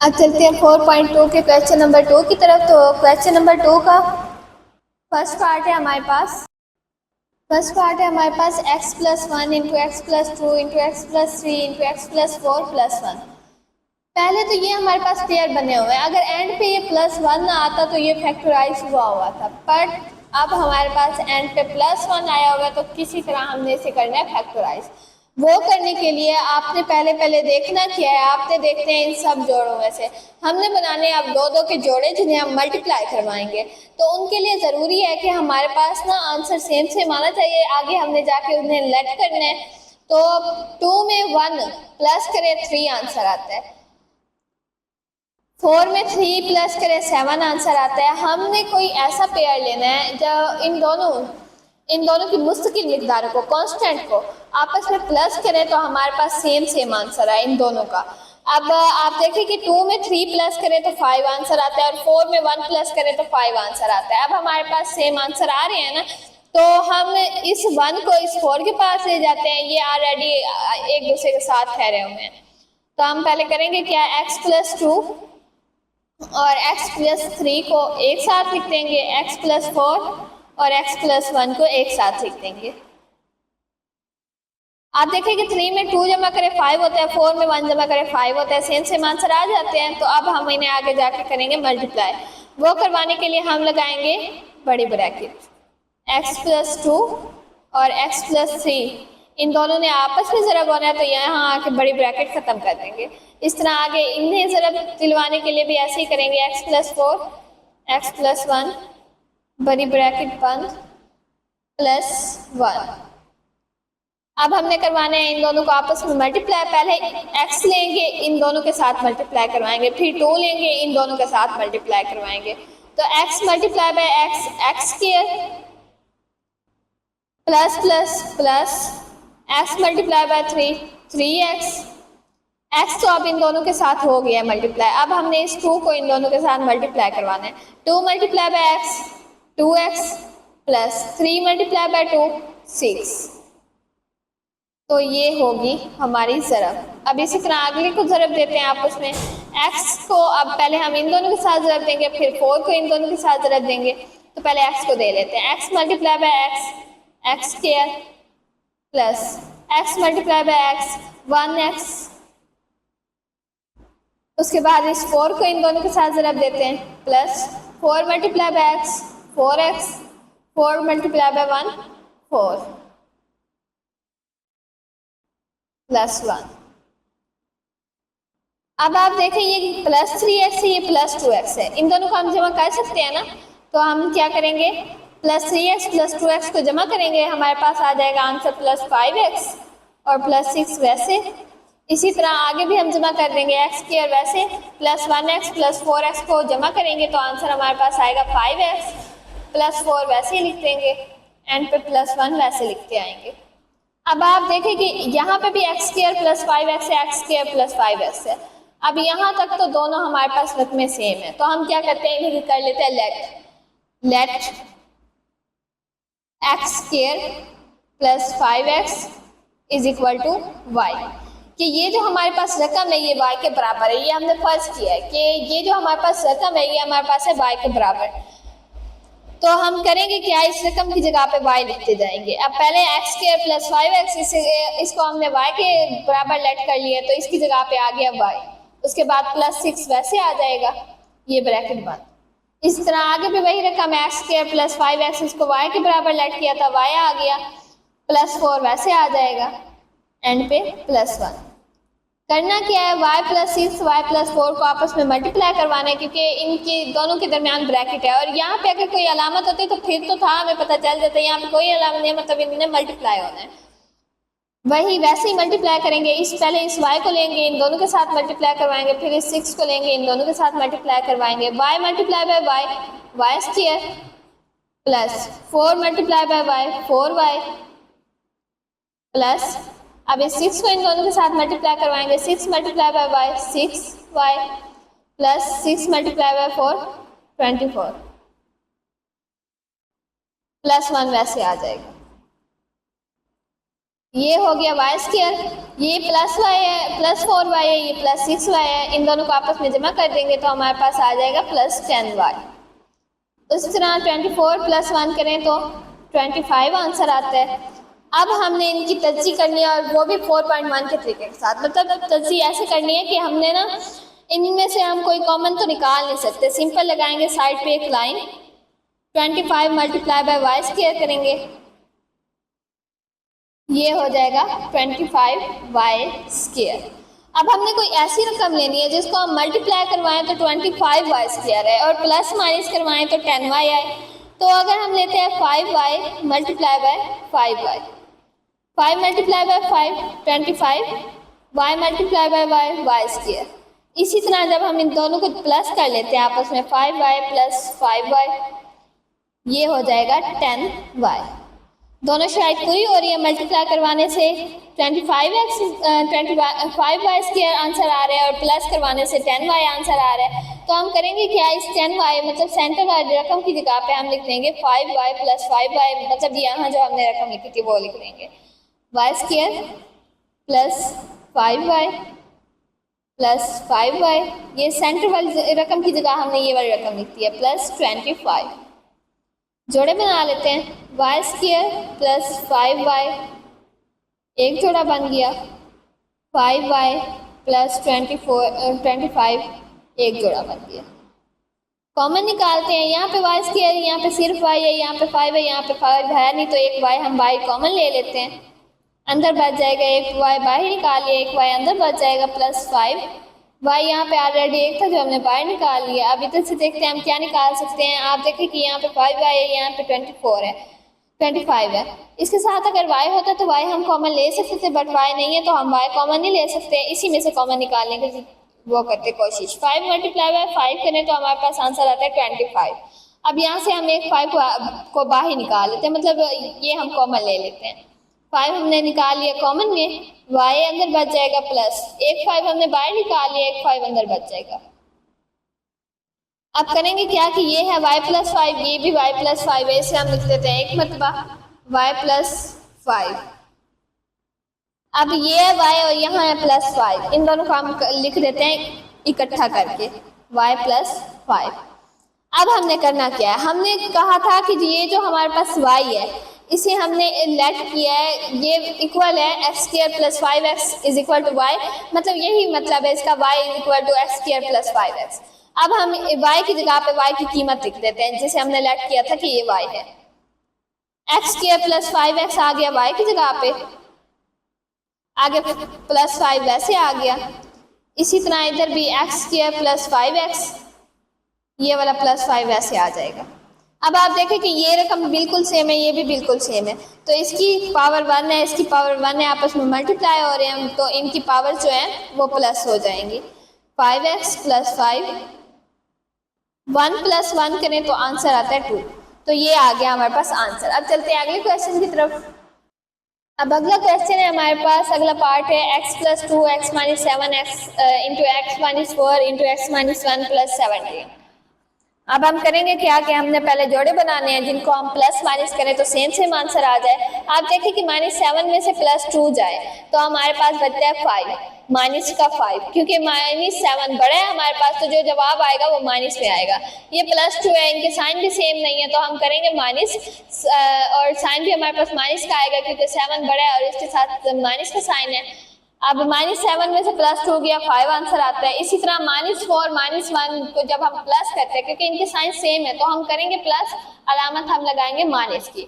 अब चलते हैं 4.2 के क्वेश्चन नंबर 2 की तरफ। तो क्वेश्चन नंबर 2 का फर्स्ट पार्ट है हमारे पास। X plus one into x plus two into x plus three into x plus four plus one. पहले तो ये हमारे पास पेयर बने हुए हैं, अगर एंड पे ये प्लस वन ना आता तो ये फैक्टराइज हुआ था, बट अब हमारे पास एंड पे प्लस वन आया हुआ है तो किसी तरह हमने इसे करना है फैक्टराइज। वो करने के लिए आपने पहले देखना क्या है, आपने देखते हैं इन सब जोड़ों में से हमने बनाने अब दो दो के जोड़े जिन्हें हम मल्टीप्लाई करवाएंगे। तो उनके लिए ज़रूरी है कि हमारे पास ना आंसर सेम सेम आना चाहिए, आगे हमने जाके उन्हें लेट करना है। तो 2 में 1 प्लस करें 3 आंसर आता है, 4 में 3 प्लस करें 7 आंसर आता है। हमने कोई ऐसा पेयर लेना है जो इन दोनों की मुस्तकिल मिकदारों को, कांस्टेंट को आपस में प्लस करें तो हमारे पास सेम सेम आंसर है इन दोनों का। अब आप देखें कि 2 में 3 प्लस करें तो 5 आंसर आता है और 4 में 1 प्लस करें तो 5 आंसर आता है। अब हमारे पास सेम आंसर आ रहे हैं ना, तो हम इस 1 को इस 4 के पास ले जाते हैं, ये ऑलरेडी एक दूसरे के साथ ठहरे हुए हैं। तो हम पहले करेंगे क्या, x प्लस टू और x प्लस थ्री को एक साथ लिख देंगे, x प्लस फोर और x प्लस वन को एक साथ लिख देंगे। आप देखें कि 3 में 2 जमा करें 5 होता है, 4 में 1 जमा करें 5 होता है, सेम सेम आंसर आ जाते हैं। तो अब हम इन्हें आगे जाके करेंगे मल्टीप्लाई। वो करवाने के लिए हम लगाएंगे बड़ी ब्रैकेट, x प्लस टू और x प्लस थ्री इन दोनों ने आपस में ज़रब होना है तो यहाँ आके बड़ी ब्रैकेट ख़त्म कर देंगे। इस तरह आगे इन्हें ज़रब दिलवाने के लिए भी ऐसे ही करेंगे, x plus four x plus one बड़ी ब्रैकेट बंद प्लस वन। अब हमने करवाना है इन दोनों को आपस में मल्टीप्लाई। पहले x लेंगे, इन दोनों के साथ मल्टीप्लाई करवाएंगे, फिर 2 लेंगे, इन दोनों के साथ मल्टीप्लाई करवाएंगे। तो x multiply by x, x square plus plus plus x multiply by three, 3x। x तो अब इन दोनों के साथ हो गया मल्टीप्लाई। अब हमने इस 2 को इन दोनों के साथ मल्टीप्लाई करवाना है। 2 multiply by x 2x plus 3 multiply by 2 6। तो ये होगी हमारी ज़रब। अब इसी तरह अगले को ज़रब देते हैं आपस में। x को अब पहले हम इन दोनों के साथ ज़रब देंगे, फिर 4 को इन दोनों के साथ ज़रब देंगे। तो पहले x को दे लेते हैं, x multiply by x square plus x multiply by x 1x। उसके बाद इस 4 को इन दोनों के साथ ज़रब देते हैं, plus 4 multiply bye x 4x, 4 multiply bye 1 4 plus 1। अब आप देखें ये प्लस 3x है, ये प्लस 2x है, इन दोनों को हम जमा कर सकते हैं ना। तो हम क्या करेंगे, प्लस 3x प्लस 2x को जमा करेंगे, हमारे पास आ जाएगा आंसर प्लस 5x और प्लस 6 वैसे। इसी तरह आगे भी हम जमा कर देंगे, x स्क्वायर वैसे प्लस 1x प्लस 4x को जमा करेंगे तो आंसर हमारे पास आएगा 5x प्लस 4 वैसे ही लिख देंगे, एंड पे प्लस 1 वैसे लिखते आएंगे। अब आप देखें कि यहाँ पे भी एक्स स्क्वायर प्लस 5x है, एक्स स्क्वायर प्लस 5x है। अब यहाँ तक तो दोनों हमारे पास रकमें सेम है, तो हम क्या करते हैं, इन्हें कर लेते हैं let x square plus 5x is equal to y. कि ये जो हमारे पास रकम है ये y के बराबर है, ये हमने फर्ज किया है कि ये जो हमारे पास रकम है ये हमारे पास है y के बराबर। तो हम करेंगे क्या, इस रकम की जगह पे y लिखते जाएंगे। अब पहले एक्स स्क्वायर प्लस 5x, इसको हमने y के बराबर लेट कर लिया तो इसकी जगह पे आ गया y। उसके बाद प्लस 6 वैसे आ जाएगा, ये ब्रैकेट बंद। इस तरह आगे भी वही रकम है, एक्स स्क्वायर प्लस 5x, इसको y के बराबर लेट किया था, y आ गया, प्लस 4 वैसे आ जाएगा, एंड पे प्लस 1। करना क्या है, y प्लस 6 y प्लस 4 को आपस में मल्टीप्लाई करवाना है, क्योंकि इनके दोनों के दरमियान ब्रैकेट है। और यहाँ पे अगर कोई अलामत होती तो फिर तो था, हमें पता चल जाता है, यहाँ पे कोई अलामत नहीं है, मतलब इन्हें मल्टीप्लाई होना है। वही वैसे ही मल्टीप्लाई करेंगे, पहले इस y को लेंगे, इन दोनों के साथ मल्टीप्लाई करवाएंगे, फिर इस 6 को लेंगे, इन दोनों के साथ मल्टीप्लाई करवाएंगे। y multiply by y square plus 4 multiply by y 4y plus, अब इस 6 को इन दोनों के साथ मल्टीप्लाई करवाएंगे, 6 multiply by y 6y plus 6 multiply by 4 24 plus 1 वैसे आ जाएगा। ये हो गया वाई स्क्वायर, ये प्लस वाई है, प्लस 4y है, ये प्लस 6y है, इन दोनों को आपस में जमा कर देंगे तो हमारे पास आ जाएगा प्लस 10y। उस तरह 24 प्लस 1 करें तो 25 आंसर आता है। अब हमने इनकी तज्जी करनी है और वो भी 4.1 के तरीके के साथ, मतलब तज्जी ऐसे करनी है कि हमने ना इनमें से हम कोई कॉमन तो निकाल नहीं सकते, सिंपल लगाएंगे साइड पे एक line, 25 multiply by y square करेंगे, ये हो जाएगा 25y स्क्वायर। अब हमने कोई ऐसी रकम लेनी है जिसको हम मल्टीप्लाई करवाएं तो 25y स्क्वायर है और प्लस माइनस करवाएं तो 10y है। तो अगर हम लेते हैं 5y multiply by 5y, 5 multiply by 5 25, y multiply bye y square. इसी तरह जब हम इन दोनों को प्लस कर लेते हैं आपस में 5y प्लस 5y, ये हो जाएगा 10y। दोनों शराइत पूरी हो रही है, मल्टीप्लाई करवाने से 25y स्क्वायर आंसर आ रहा है और प्लस करवाने से 10y आंसर आ रहा है। तो हम करेंगे क्या, इस 10y मतलब सेंटर वाली रकम की जगह पे हम लिख देंगे 5y प्लस 5y, मतलब यहाँ जो हमने रकम लिखी थी वो लिख देंगे y square plus 5y plus 5y, ये सेंटर वाली रकम की जगह हमने ये वाली रकम लिखी है प्लस 25। जोड़े बना लेते हैं, y स्क्वायर प्लस 5y, एक जोड़ा बन गया, 5y प्लस 25 एक जोड़ा बन गया। कॉमन निकालते हैं, यहाँ पे y स्क्वायर, यहाँ पे सिर्फ y है, यहाँ पे 5 है, यहाँ पे 5 है नहीं तो एक y हम y कॉमन ले लेते हैं, अंदर बच जाएगा, एक y बाहर निकालिए, एक y अंदर बच जाएगा प्लस 5। y यहाँ पे ऑलरेडी एक था जो हमने बाहर निकाल लिया। अब इधर से देखते हैं हम क्या निकाल सकते हैं। आप देखें कि यहाँ पे 5y है, यहाँ पे 24 है, 25 है। इसके साथ अगर y होता तो y हम कॉमन ले सकते थे, बट y नहीं है तो हम y कॉमन नहीं ले सकते, इसी में से कॉमन निकालने की वो करते कोशिश। 5 मल्टीप्लाई बाय 5 करें तो हमारे पास आंसर आता है 25। अब यहाँ से हम एक 5 को बाहर निकाल लेते हैं, मतलब ये हम कॉमन ले लेते हैं। 5 हमने निकाल लिया कॉमन में, y अंदर बच जाएगा प्लस एक 5 हमने बाहर निकाल लिया, एक 5 अंदर बच जाएगा। अब करेंगे क्या कि ये है y प्लस 5, ये भी y प्लस 5 है, इसे हम लिख देते हैं एक मरतबा y प्लस 5। अब ये है y और यहाँ है प्लस 5, इन दोनों को हम लिख देते हैं इकट्ठा करके y प्लस 5। अब हमने करना क्या है, हमने कहा था कि ये जो हमारे पास y है इसे हमने लेट किया है, ये इक्वल है x square plus 5x is equal to y, मतलब यही मतलब है इसका y is equal to x square plus 5x। अब हम y की जगह पे y की कीमत लिख देते हैं जिसे हमने लेट किया था कि ये y है, एक्स स्क्वायर प्लस 5x आ गया y की जगह पे, आगे प्लस 5 वैसे आ गया। इसी तरह इधर भी एक्स स्क्वायर प्लस 5x, ये वाला प्लस 5 वैसे आ जाएगा। अब आप देखें कि ये रकम बिल्कुल सेम है, ये भी बिल्कुल सेम है, तो इसकी पावर 1 है, इसकी पावर 1 है, आपस में मल्टीप्लाई हो रहे हैं तो इनकी पावर जो है वो प्लस हो जाएंगी। 5x प्लस 5, 1 प्लस 1 करें तो आंसर आता है 2। तो ये आ गया हमारे पास आंसर। अब चलते हैं अगले क्वेश्चन की तरफ। अब अगला क्वेश्चन है हमारे पास, अगला पार्ट है x plus 2 x minus 7 x into x minus 4 into x minus 1 plus 17। अब हम करेंगे क्या कि हमने पहले जोड़े बनाने हैं जिनको हम प्लस माइनस करें तो सेम सेम आंसर आ जाए। आप देखें कि -7 में से +2 जाए तो हमारे पास बचता है 5, माइनस का 5, क्योंकि -7 बड़ा है हमारे पास तो जो जवाब आएगा वो माइनस में आएगा। ये +2 है, इनके साइन भी सेम नहीं है तो हम करेंगे माइनस, और साइन भी हमारे पास माइनस का आएगा क्योंकि 7 बड़ा है और इसके साथ माइनस का साइन है। अब -7 में से +2 गया, 5 आंसर आता है। इसी तरह -4 -1 को जब हम प्लस करते हैं क्योंकि इनके साइन सेम है तो हम करेंगे प्लस, अलामत हम लगाएंगे माइनस की।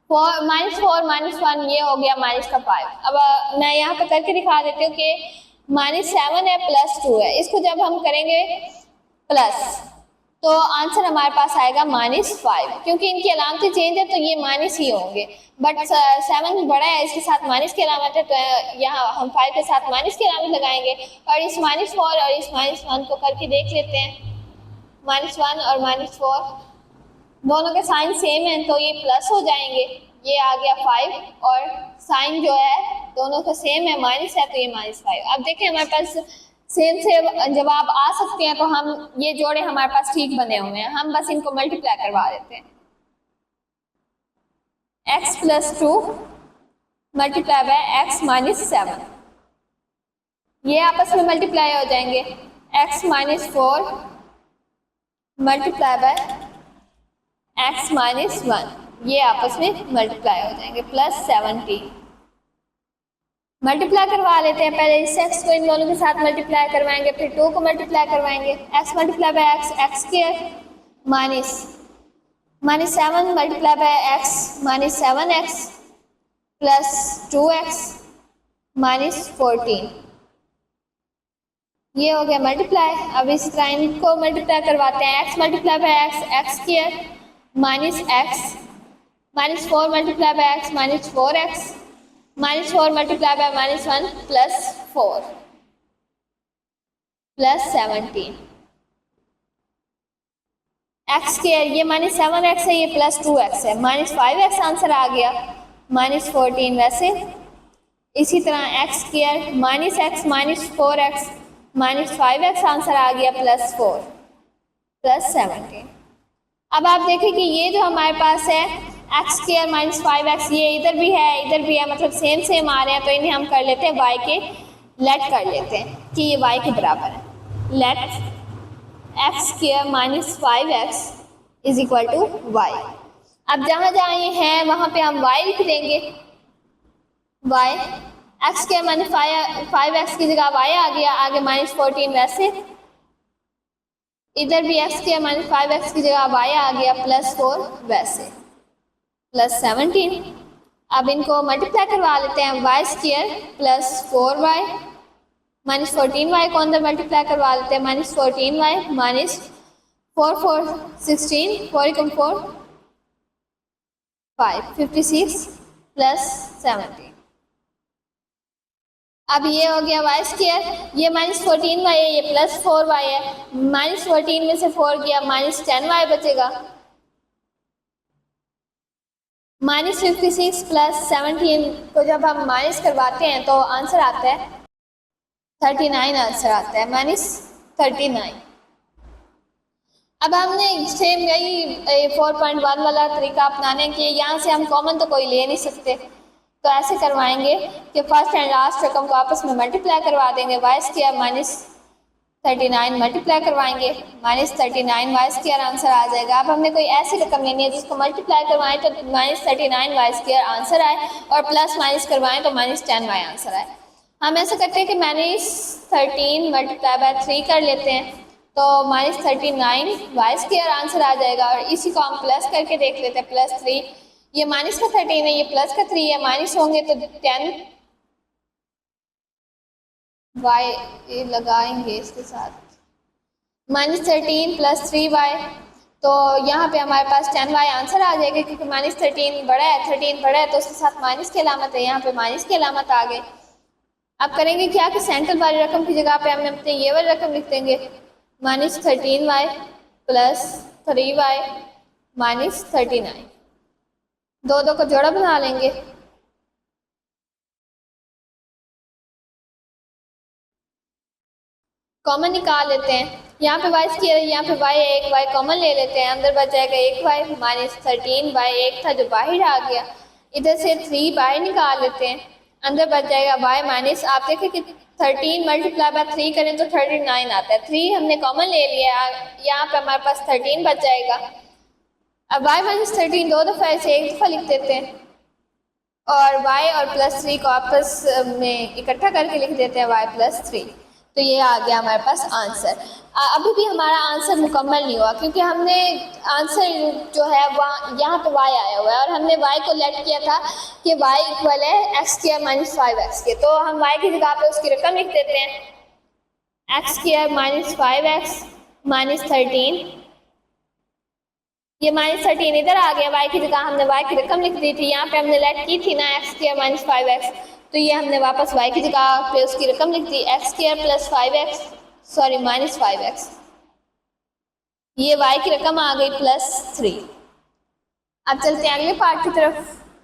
-4 -1 ये हो गया -5। अब मैं यहाँ पे करके दिखा देती हूँ कि -7 है +2 है, इसको जब हम करेंगे प्लस तो आंसर हमारे पास आएगा -5, क्योंकि इनकी अलामतें चेंज है तो ये माइनस ही होंगे, बट 7 बड़ा है इसके साथ माइनस की अलामत है तो यहाँ हम 5 के साथ माइनस की अलामत लगाएंगे। और इस -4 और इस -1 को करके देख लेते हैं, -1 और -4 दोनों के साइन सेम हैं तो ये प्लस हो जाएंगे, ये आ गया 5 और साइन जो है दोनों का सेम है, माइनस है तो ये -5। अब देखें हमारे पास सेम से जवाब आ सकते हैं तो हम ये जोड़े हमारे पास ठीक बने हुए हैं, हम बस इनको मल्टीप्लाई करवा देते हैं। x plus 2 multiply by x minus 7, ये आपस में मल्टीप्लाई हो जाएंगे। X minus 4 multiply bye x minus 1, ये आपस में मल्टीप्लाई हो जाएंगे, प्लस 17। मल्टीप्लाई करवा लेते हैं, पहले इस एक्स को इन दोनों के साथ मल्टीप्लाई करवाएंगे, फिर 2 को मल्टीप्लाई करवाएंगे। X multiply by x, x square minus 7 multiply by x minus 7x plus 2x minus 14, ये हो गया मल्टीप्लाई। अब इस तरह इनको मल्टीप्लाई करवाते हैं। X multiply by x, x square minus x minus 4 multiply bye x minus 4x minus 4 multiply bye minus 1 plus 4 plus 17 x square, ये माइनस 7x है, ये प्लस 2x है, माइनस 5x आंसर आ गया, माइनस 14 वैसे। इसी तरह x square minus x minus 4x minus 5x answer आ गया, प्लस 4 प्लस 17। अब आप देखें कि ये जो हमारे पास है एक्स स्क्वायर माइनस 5x, ये इधर भी है इधर भी है, मतलब सेम सेम आ रहे हैं, तो इन्हें हम कर लेते हैं y के लेट कर लेते हैं कि ये y के बराबर है। Let x square minus 5x is equal to y। अब जहाँ जहाँ ये है वहाँ पे हम y लिख देंगे, y x square minus 5x की जगह y आ गया, आगे माइनस 14 वैसे, इधर भी एक्स स्क्वायर माइनस 5x की जगह y आ गया, प्लस 4 वैसे, प्लस 17। अब इनको मल्टीप्लाई करवा लेते हैं, Y square plus 4y minus 14y को अंदर मल्टीप्लाई करवा लेते हैं, माइनस 14y माइनस 4 4 16 4 4 5 56 प्लस 17। अब ये हो गया वाई स्क्वायर, ये माइनस 14y है, ये प्लस 4y है, माइनस 14 में से 4 गया, माइनस 10y बचेगा, माइनस 56 प्लस 17 को जब हम माइनस करवाते हैं तो आंसर आता है 39, आंसर आता है माइनस 39। अब हमने सेम यही 4.1 वाला तरीका अपनाने के, यहाँ से हम कॉमन तो कोई ले नहीं सकते, तो ऐसे करवाएंगे कि फर्स्ट एंड लास्ट रकम को आपस में मल्टीप्लाई करवा देंगे, वाई स्क्वायर माइनस 39 मल्टीप्लाई करवाएंगे, माइनस 39 वाई स्क्वायर आंसर आ जाएगा। अब हमने कोई ऐसी रकम लेनी है जिसको मल्टीप्लाई करवाएं तो माइनस 39 वाई स्क्वायर आंसर आए, और प्लस माइनस करवाएं तो माइनस 10 वाई आंसर आए। हम ऐसा करते हैं कि माइनस 13 मल्टीप्लाई बाय 3 कर लेते हैं, तो माइनस 39 वाई स्क्वायर आंसर आ जाएगा, और इसी को हम प्लस करके देख लेते हैं, प्लस 3, ये माइनस का 13 है, ये प्लस का 3 है, माइनस होंगे तो 10 वाई लगाएंगे इसके साथ, माइनस 13 प्लस 3y, तो यहाँ पे हमारे पास 10y आंसर आ जाएगा, क्योंकि माइनस 13 बड़ा है, 13 बड़ा है तो उसके साथ माइनस की अलामत है, यहाँ पे माइनस की अलामत आ गई। अब करेंगे क्या कि सेंट्रल वाली रकम की जगह पे हम अपने ये वाली रकम लिख देंगे, minus 13y plus 3y minus 39, दो दो को जोड़ा बना लेंगे, कॉमन निकाल लेते हैं। यहाँ पे वाई स्क्वायर है, यहाँ पे वाई है, एक वाई कॉमन ले लेते हैं, अंदर बच जाएगा एक वाई, माइनस 13 वाई एक था जो बाहर आ गया, इधर से 3 बाहर निकाल लेते हैं, अंदर बच जाएगा वाई माइनस, आप देखें कि 13 मल्टीप्लाई बाय 3 करें तो 39 आता है, 3 हमने कॉमन ले लिया, यहाँ पे हमारे पास 13 बच जाएगा। अब वाई माइनस 13 दो दफ़ा ऐसे एक दफ़ा लिख देते हैं, और y और प्लस 3 को आपस में इकट्ठा करके लिख देते हैं y प्लस 3, तो ये आ गया हमारे पास आंसर। अभी भी हमारा आंसर मुकम्मल नहीं हुआ, क्योंकि हमने आंसर जो है वहाँ यहाँ पे y आया हुआ है, और हमने y को लेट किया था कि y इक्वल है एक्स स्क्वायर माइनस 5x के, तो हम y की जगह पे उसकी रकम लिख देते हैं, x square minus 5x minus 13, ये माइनस 13 इधर आ गया, y की जगह हमने y की रकम लिख दी थी, यहाँ पे हमने लेट की थी ना एक्स स्क्वायर माइनस 5x, तो ये हमने वापस y की जगह पे उसकी रकम लिख दी, x square plus 5x sorry minus 5x, ये y की रकम आ गई प्लस 3। अब चलते हैं अगले पार्ट की तरफ।